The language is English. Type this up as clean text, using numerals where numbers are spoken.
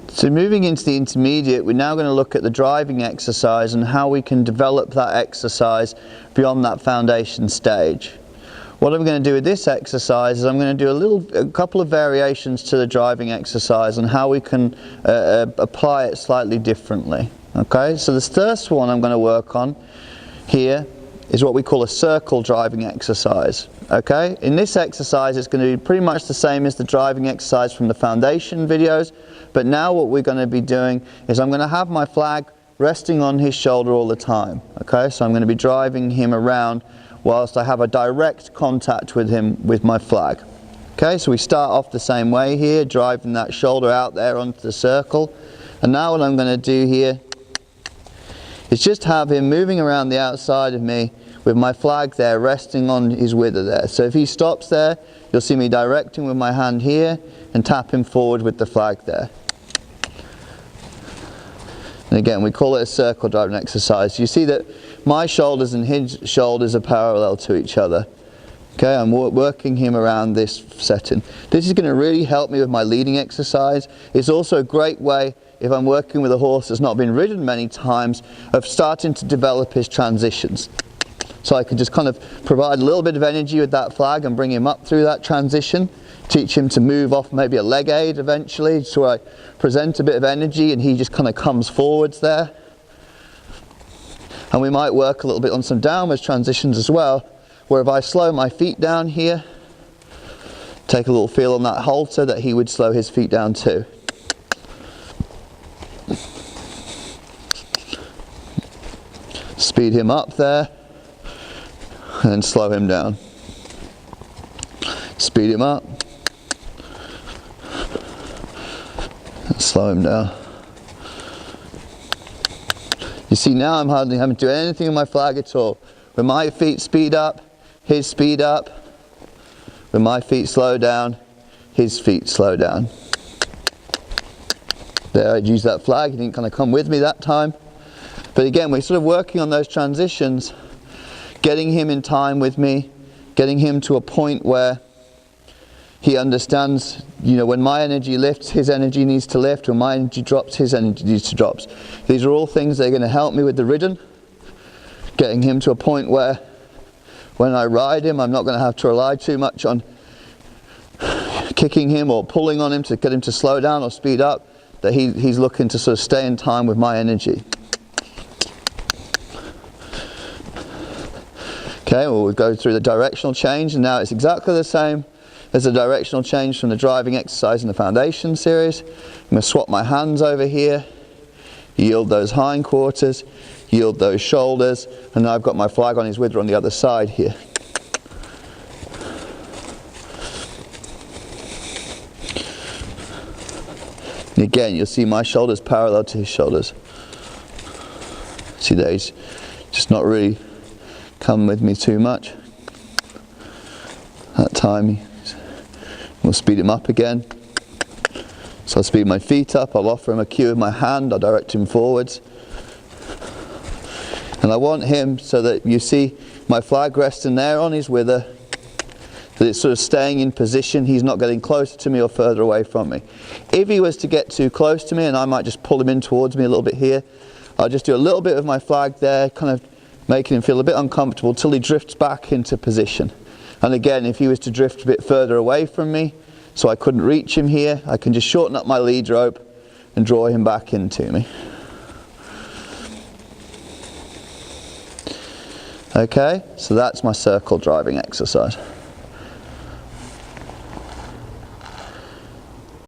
So moving into the intermediate, we're now going to look at the driving exercise and how we can develop that exercise beyond that foundation stage. What I'm going to do with this exercise is I'm going to do a couple of variations to the driving exercise and how we can apply it slightly differently. Okay, so the first one I'm going to work on here is what we call a circle driving exercise. Okay, in this exercise it's going to be pretty much the same as the driving exercise from the foundation videos, but now what we're going to be doing is I'm going to have my flag resting on his shoulder all the time. Okay, so I'm going to be driving him around whilst I have a direct contact with him with my flag. Okay, so we start off the same way here, driving that shoulder out there onto the circle, and now what I'm going to do here is just have him moving around the outside of me with my flag there resting on his wither there. So if he stops there, you'll see me directing with my hand here and tap him forward with the flag there. And again, we call it a circle driving exercise. You see that my shoulders and his shoulders are parallel to each other. Okay, I'm working him around this setting. This is going to really help me with my leading exercise. It's also a great way, if I'm working with a horse that's not been ridden many times, of starting to develop his transitions. So I can just kind of provide a little bit of energy with that flag and bring him up through that transition, teach him to move off maybe a leg aid eventually, so I present a bit of energy and he just kind of comes forwards there. And we might work a little bit on some downwards transitions as well, where if I slow my feet down here, take a little feel on that halter, that he would slow his feet down too. Speed him up there, and then slow him down. Speed him up, and slow him down. You see, now I'm hardly having to do anything with my flag at all. When my feet speed up, his speed up. When my feet slow down, his feet slow down. There, I'd use that flag. He didn't kind of come with me that time. But again, we're sort of working on those transitions, getting him in time with me, getting him to a point where he understands, you know, when my energy lifts, his energy needs to lift. When my energy drops, his energy needs to drop. These are all things that are going to help me with the ridden, getting him to a point where when I ride him, I'm not going to have to rely too much on kicking him or pulling on him to get him to slow down or speed up, that he's looking to sort of stay in time with my energy. Okay, well, we'll go through the directional change, and now it's exactly the same as the directional change from the driving exercise in the foundation series. I'm going to swap my hands over here, yield those hindquarters, yield those shoulders, and now I've got my flag on his wither on the other side here. And again, you'll see my shoulders parallel to his shoulders. See there, he's just not really come with me too much. That time, we'll speed him up again. So I'll speed my feet up, I'll offer him a cue with my hand, I'll direct him forwards. And I want him so that you see my flag resting there on his wither, that it's sort of staying in position, he's not getting closer to me or further away from me. If he was to get too close to me, and I might just pull him in towards me a little bit here, I'll just do a little bit of my flag there, kind of making him feel a bit uncomfortable till he drifts back into position. And again, if he was to drift a bit further away from me, so I couldn't reach him here, I can just shorten up my lead rope and draw him back into me. Okay, so that's my circle driving exercise.